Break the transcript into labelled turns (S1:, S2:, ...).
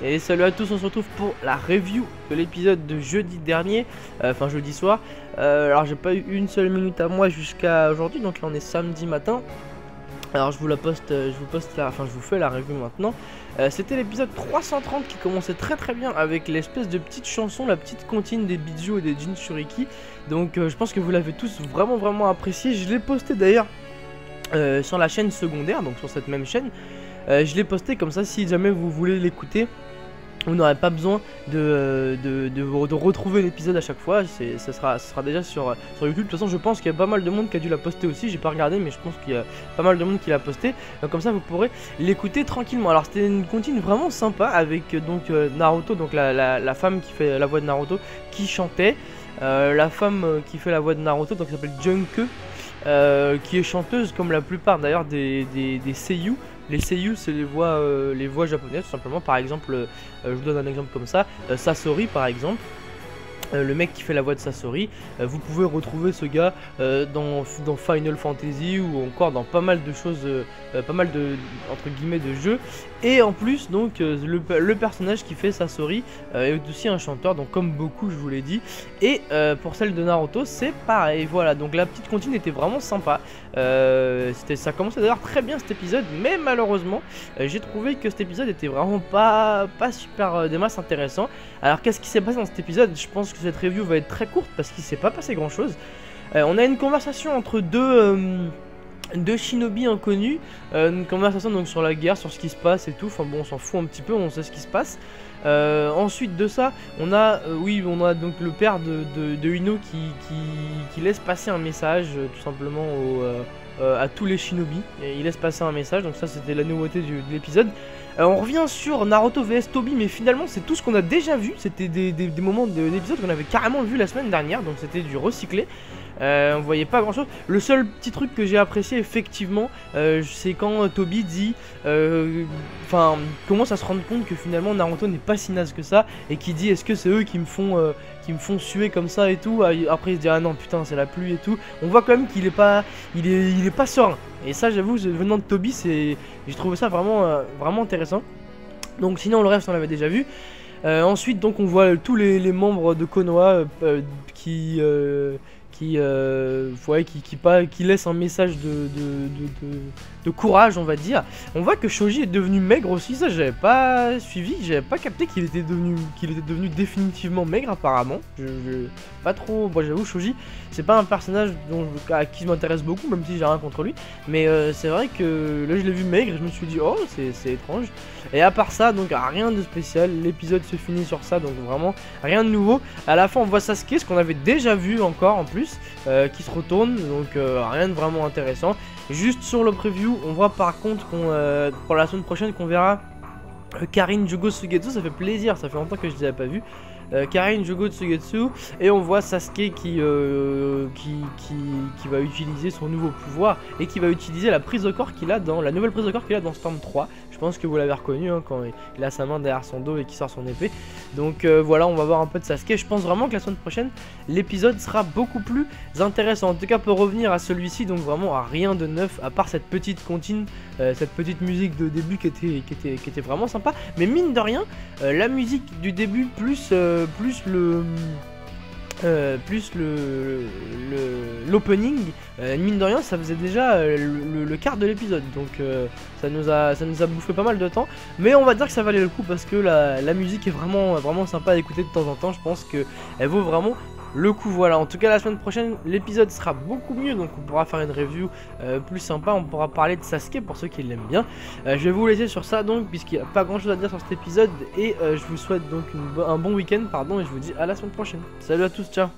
S1: Et salut à tous, on se retrouve pour la review de l'épisode de jeudi dernier, enfin jeudi soir. Alors j'ai pas eu une seule minute à moi jusqu'à aujourd'hui, donc là on est samedi matin. Alors je vous fais la review maintenant. C'était l'épisode 330 qui commençait très très bien avec l'espèce de petite chanson, la petite comptine des Bijou et des Jinchuriki. Donc je pense que vous l'avez tous vraiment apprécié. Je l'ai posté d'ailleurs sur la chaîne secondaire, donc sur cette même chaîne. Je l'ai posté comme ça, si jamais vous voulez l'écouter, vous n'aurez pas besoin de retrouver l'épisode à chaque fois. Ça sera déjà sur YouTube. De toute façon je pense qu'il y a pas mal de monde qui a dû la poster aussi. J'ai pas regardé mais je pense qu'il y a pas mal de monde qui l'a posté. Donc comme ça vous pourrez l'écouter tranquillement. Alors c'était une comptine vraiment sympa avec donc Naruto, donc la femme qui fait la voix de Naruto qui chantait. La femme qui fait la voix de Naruto, donc s'appelle Junke, qui est chanteuse comme la plupart d'ailleurs des seiyuu. Les seiyuu c'est les voix japonaises tout simplement. Par exemple, je vous donne un exemple comme ça, Sasori par exemple. Le mec qui fait la voix de Sasori, vous pouvez retrouver ce gars dans Final Fantasy ou encore dans pas mal de choses, pas mal de entre guillemets de jeux. Et en plus donc le personnage qui fait Sasori est aussi un chanteur, donc comme beaucoup je vous l'ai dit. Et pour celle de Naruto c'est pareil, voilà. Donc la petite comptine était vraiment sympa. Ça commençait d'ailleurs très bien cet épisode, mais malheureusement j'ai trouvé que cet épisode était vraiment pas super des masses intéressant. Alors qu'est-ce qui s'est passé dans cet épisode? Je pense que cette review va être très courte parce qu'il s'est pas passé grand chose. On a une conversation entre deux shinobi inconnus, une conversation donc sur la guerre, sur ce qui se passe et tout. Enfin bon, on s'en fout un petit peu, on sait ce qui se passe. Ensuite de ça, on a donc le père de Ino qui laisse passer un message tout simplement à tous les shinobi. Et il laisse passer un message, donc ça c'était la nouveauté de l'épisode. On revient sur Naruto vs Toby, mais finalement c'est tout ce qu'on a déjà vu. C'était des moments de l'épisode qu'on avait carrément vu la semaine dernière, donc c'était du recyclé. On voyait pas grand chose. Le seul petit truc que j'ai apprécié effectivement, c'est quand Toby dit commence à se rendre compte que finalement Naruto n'est pas si naze que ça, et qui dit est-ce que c'est eux qui me font suer comme ça et tout. Après il se dit ah non putain c'est la pluie et tout. On voit quand même qu'il est pas serein, et ça j'avoue venant de Toby, j'ai trouvé ça vraiment intéressant. Donc sinon le reste on l'avait déjà vu. Ensuite donc on voit tous les membres de Konoha qui laisse un message de courage, on va dire. On voit que Shoji est devenu maigre aussi, ça j'avais pas suivi, j'avais pas capté qu'il était devenu définitivement maigre apparemment. Pas trop, bon, j'avoue Shoji c'est pas un personnage à qui je m'intéresse beaucoup, même si j'ai rien contre lui, mais c'est vrai que là je l'ai vu maigre et je me suis dit oh c'est étrange. Et à part ça donc rien de spécial, l'épisode se finit sur ça, donc vraiment rien de nouveau. À la fin on voit Sasuke, ce qu'on avait déjà vu encore en plus, qui se retourne, donc rien de vraiment intéressant. Juste sur le preview on voit par contre pour la semaine prochaine qu'on verra Karin Jugo Sugetsu. Ça fait plaisir, ça fait longtemps que je ne les avais pas vus. Karin Jugo Sugetsu, et on voit Sasuke qui va utiliser son nouveau pouvoir et qui va utiliser la prise de corps qu'il a dans la nouvelle prise de corps qu'il a dans Storm 3. Je pense que vous l'avez reconnu hein, quand il a sa main derrière son dos et qu'il sort son épée. Donc voilà, on va voir un peu de Sasuke. Je pense vraiment que la semaine prochaine l'épisode sera beaucoup plus intéressant. En tout cas pour revenir à celui-ci, donc vraiment à rien de neuf à part cette petite comptine, cette petite musique de début qui était vraiment sympa. Mais mine de rien, la musique du début plus l'opening, mine de rien ça faisait déjà le quart de l'épisode, donc ça nous a bouffé pas mal de temps, mais on va dire que ça valait le coup parce que la musique est vraiment sympa à écouter de temps en temps. Je pense qu'elle vaut vraiment le coup. Voilà, en tout cas la semaine prochaine l'épisode sera beaucoup mieux, donc on pourra faire une review plus sympa, on pourra parler de Sasuke pour ceux qui l'aiment bien. Je vais vous laisser sur ça donc, puisqu'il n'y a pas grand chose à dire sur cet épisode, et je vous souhaite donc un bon week-end, pardon, et je vous dis à la semaine prochaine. Salut à tous, ciao.